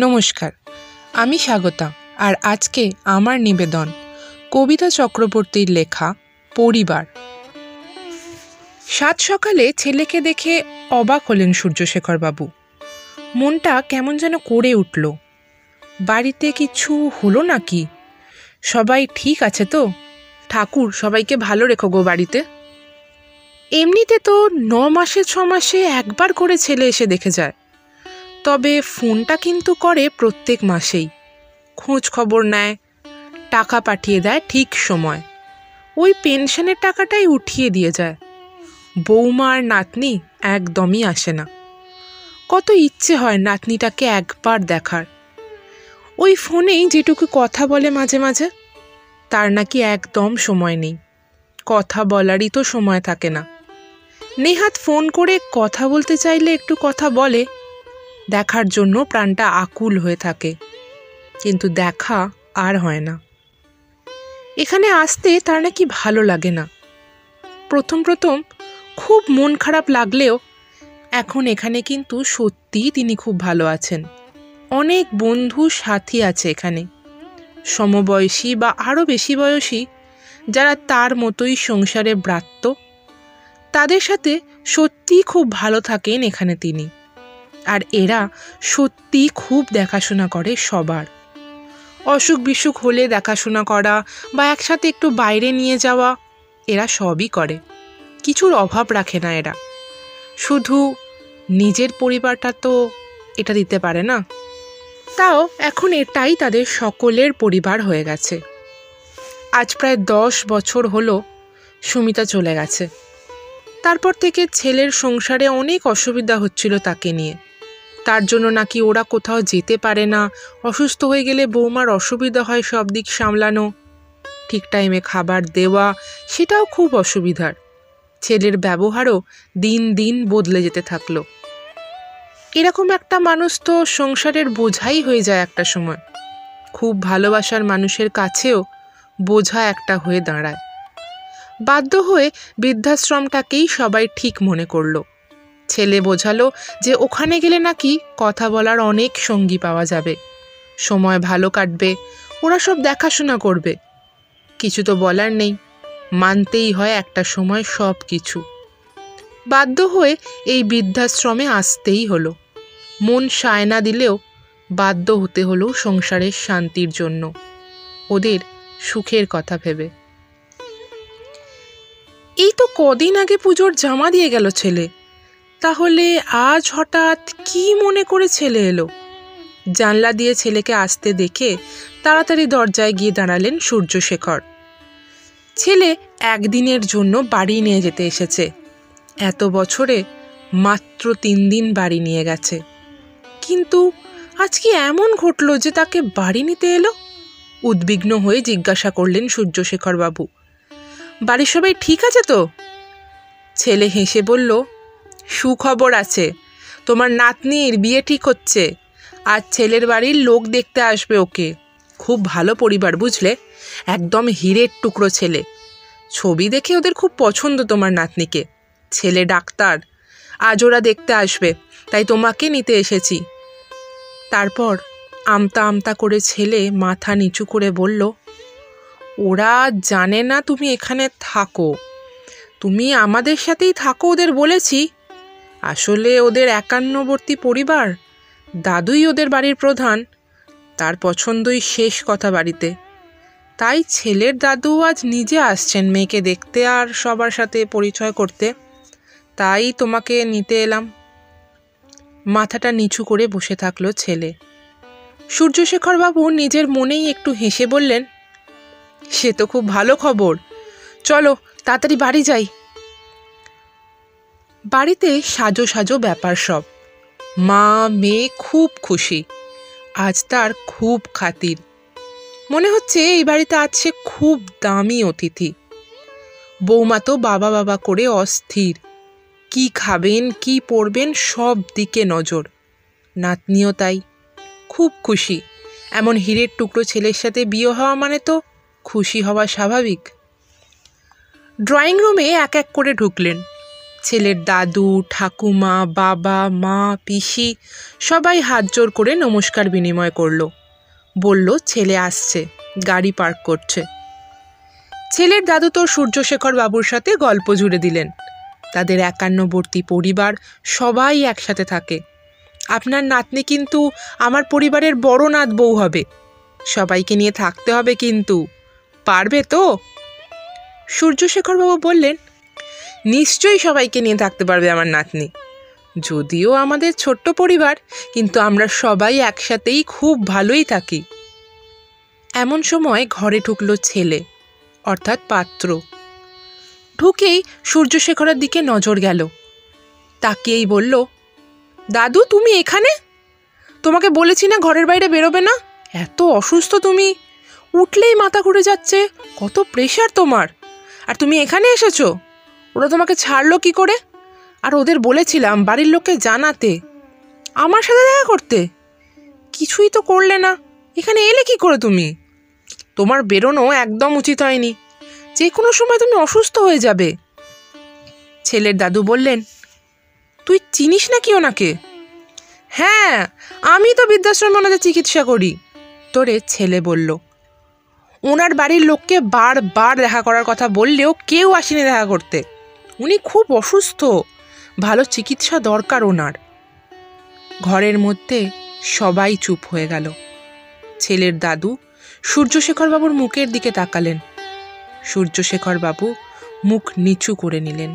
নমস্কার, আমি স্বাগতা। আর আজকে আমার নিবেদন কবিতা চক্রবর্তীর লেখা পরিবার। সাত সকালে ছেলেকে দেখে অবাক হলেন সূর্যশেখরবাবু। মনটা কেমন যেন করে উঠল। বাড়িতে কিছু হলো নাকি? সবাই ঠিক আছে তো? ঠাকুর সবাইকে ভালো রেখো গো বাড়িতে। এমনিতে তো 9 মাসে 6 মাসে একবার করে ছেলে এসে দেখে যায়, তবে ফোনটা কিন্তু করে প্রত্যেক মাসেই। খোঁজ খবর নেয়, টাকা পাঠিয়ে দেয় ঠিক সময়। ওই পেনশনের টাকাটাই উঠিয়ে দিয়ে যায়। বৌমা আর নাতনি একদমই আসে না। কত ইচ্ছে হয় নাতনিটাকে একবার দেখার। ওই ফোনেই যেটুকু কথা বলে মাঝে মাঝে, তার নাকি একদম সময় নেই। কথা বলারই তো সময় থাকে না। নেহাত ফোন করে কথা বলতে চাইলে একটু কথা বলে, দেখার জন্য প্রাণটা আকুল হয়ে থাকে, কিন্তু দেখা আর হয় না। এখানে আসতে তার নাকি ভালো লাগে না। প্রথম খুব মন খারাপ লাগলেও এখন এখানে কিন্তু সত্যিই তিনি খুব ভালো আছেন। অনেক বন্ধু সাথী আছে এখানে, সমবয়সী বা আরও বেশি বয়সী, যারা তার মতোই সংসারে ব্রাত্য। তাদের সাথে সত্যিই খুব ভালো থাকেন এখানে তিনি। আর এরা সত্যি খুব দেখাশোনা করে সবার। অসুখ বিসুখ হলে দেখাশোনা করা বা একসাথে একটু বাইরে নিয়ে যাওয়া, এরা সবই করে। কিছুর অভাব রাখে না এরা। শুধু নিজের পরিবারটা তো এটা দিতে পারে না। তাও এখন এটাই তাদের সকলের পরিবার হয়ে গেছে। আজ প্রায় 10 বছর হলো সুমিতা চলে গেছে। তারপর থেকে ছেলের সংসারে অনেক অসুবিধা হচ্ছিল তাকে নিয়ে। তার জন্য নাকি ওরা কোথাও যেতে পারে না, অসুস্থ হয়ে গেলে বৌমার অসুবিধা হয় সব দিক সামলানো, ঠিক টাইমে খাবার দেওয়া, সেটাও খুব অসুবিধার। ছেলের ব্যবহারও দিন দিন বদলে যেতে থাকলো। এরকম একটা মানুষ তো সংসারের বোঝাই হয়ে যায় একটা সময়। খুব ভালোবাসার মানুষের কাছেও বোঝা একটা হয়ে দাঁড়ায়। বাধ্য হয়ে বৃদ্ধাশ্রমটাকেই সবাই ঠিক মনে করলো। ছেলে বোঝালো যে ওখানে গেলে নাকি কথা বলার অনেক সঙ্গী পাওয়া যাবে, সময় ভালো কাটবে, ওরা সব দেখাশোনা করবে। কিছু তো বলার নেই, মানতেই হয় একটা সময় সব কিছু। বাধ্য হয়ে এই বৃদ্ধাশ্রমে আসতেই হলো। মন সায় না দিলেও বাধ্য হতে হলো সংসারের শান্তির জন্য, ওদের সুখের কথা ভেবে। এই তো কদিন আগে পুজোর জামা দিয়ে গেল ছেলে, তাহলে আজ হঠাৎ কি মনে করে ছেলে এলো? জানলা দিয়ে ছেলেকে আসতে দেখে তাড়াতাড়ি দরজায় গিয়ে দাঁড়ালেন সূর্যশেখর। ছেলে একদিনের জন্য বাড়ি নিয়ে যেতে এসেছে। এত বছরে মাত্র 3 দিন বাড়ি নিয়ে গেছে, কিন্তু আজ কি এমন ঘটলো যে তাকে বাড়ি নিতে এলো? উদ্বিগ্ন হয়ে জিজ্ঞাসা করলেন সূর্যশেখরবাবু, বাড়ির সবাই ঠিক আছে তো? ছেলে হেসে বলল, সুখবর আছে, তোমার নাতনির বিয়ে ঠিক হচ্ছে। আজ ছেলের বাড়ির লোক দেখতে আসবে ওকে। খুব ভালো পরিবার বুঝলে, একদম হীরের টুকরো ছেলে। ছবি দেখে ওদের খুব পছন্দ তোমার নাতনিকে। ছেলে ডাক্তার, আজ ওরা দেখতে আসবে, তাই তোমাকে নিতে এসেছি। তারপর আমতা আমতা করে ছেলে মাথা নিচু করে বলল, ওরা জানে না তুমি এখানে থাকো, তুমি আমাদের সাথেই থাকো ওদের বলেছি। আসলে ওদের একান্নবর্তী পরিবার, দাদুই ওদের বাড়ির প্রধান, তার পছন্দই শেষ কথা বাড়িতে। তাই ছেলের দাদু আজ নিজে আসছেন মেয়েকে দেখতে আর সবার সাথে পরিচয় করতে, তাই তোমাকে নিতে এলাম। মাথাটা নিচু করে বসে থাকলো ছেলে। সূর্যশেখরবাবু নিজের মনেই একটু হেসে বললেন, সে তো খুব ভালো খবর, চলো তাড়াতাড়ি বাড়ি যাই। বাড়িতে সাজো সাজো ব্যাপার সব। মা মেয়ে খুব খুশি, আজ তার খুব খাতির। মনে হচ্ছে এই বাড়িতে আছে খুব দামি অতিথি। বৌমা তো বাবা বাবা করে অস্থির, কি খাবেন কি পরবেন সব দিকে নজর। নাতনিও তাই, খুব খুশি। এমন হীরের টুকরো ছেলের সাথে বিয়ে হওয়া মানে তো খুশি হওয়া স্বাভাবিক। ড্রয়িং রুমে এক এক করে ঢুকলেন। ছেলের দাদু, ঠাকুমা, বাবা, মা, পিসি সবাই হাত জোড় করে নমস্কার বিনিময় করল। বলল ছেলে আসছে, গাড়ি পার্ক করছে। ছেলের দাদু তো সূর্যশেখর বাবুর সাথে গল্প জুড়ে দিলেন। তাদের 51বর্তী পরিবার সবাই একসাথে থাকে। আপনার নাতনি কিন্তু আমার পরিবারের বড় নাত বউ হবে। সবাইকে নিয়ে থাকতে হবে কিন্তু, পারবে তো? সূর্যশেখরবাবু বললেন, নিশ্চয়ই সবাইকে নিয়ে থাকতে পারবে আমার নাতনি। যদিও আমাদের ছোট্ট পরিবার, কিন্তু আমরা সবাই একসাথেই খুব ভালোই থাকি। এমন সময় ঘরে ঢুকলো ছেলে, অর্থাৎ পাত্র। ঢুকেই সূর্যশেখরের দিকে নজর গেল। তাকিয়েই বলল, দাদু তুমি এখানে? তোমাকে বলেছি না ঘরের বাইরে বেরোবে না? এত অসুস্থ তুমি, উঠলেই মাথা ঘুরে যাচ্ছে, কত প্রেশার তোমার, আর তুমি এখানে এসেছো? ওরা তোমাকে ছাড়লো কি করে? আর ওদের বলেছিলাম বাড়ির লোককে জানাতে, আমার সাথে দেখা করতে, কিছুই তো করলে না। এখানে এলে কি করে তুমি? তোমার বেরোনো একদম উচিত হয়নি, যে কোনো সময় তুমি অসুস্থ হয়ে যাবে। ছেলের দাদু বললেন, তুই চিনিস না কি ওনাকে? হ্যাঁ, আমি তো বৃদ্ধাশ্রমে ওনাদের চিকিৎসা করি। তোরে ছেলে বলল। ওনার বাড়ির লোককে বারবার দেখা করার কথা বললেও কেউ আসেনি দেখা করতে। উনি খুব অসুস্থ, ভালো চিকিৎসা দরকার ওনার। ঘরের মধ্যে সবাই চুপ হয়ে গেল। ছেলের দাদু সূর্যশেখরবাবুর মুখের দিকে তাকালেন। সূর্যশেখরবাবু মুখ নিচু করে নিলেন।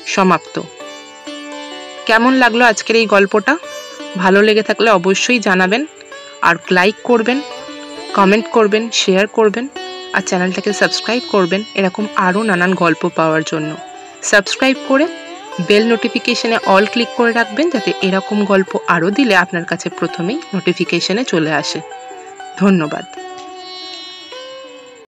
সমাপ্ত। কেমন লাগলো আজকের এই গল্পটা? ভালো লেগে থাকলে অবশ্যই জানাবেন, আর লাইক করবেন, কমেন্ট করবেন, শেয়ার করবেন, আর চ্যানেলটাকে সাবস্ক্রাইব করবেন এরকম আরও নানান গল্প পাওয়ার জন্য। সাবস্ক্রাইব করে বেল নোটিফিকেশনে অল ক্লিক করে রাখবেন, যাতে এরকম গল্প আরও দিলে আপনার কাছে প্রথমেই নোটিফিকেশনে চলে আসে। ধন্যবাদ।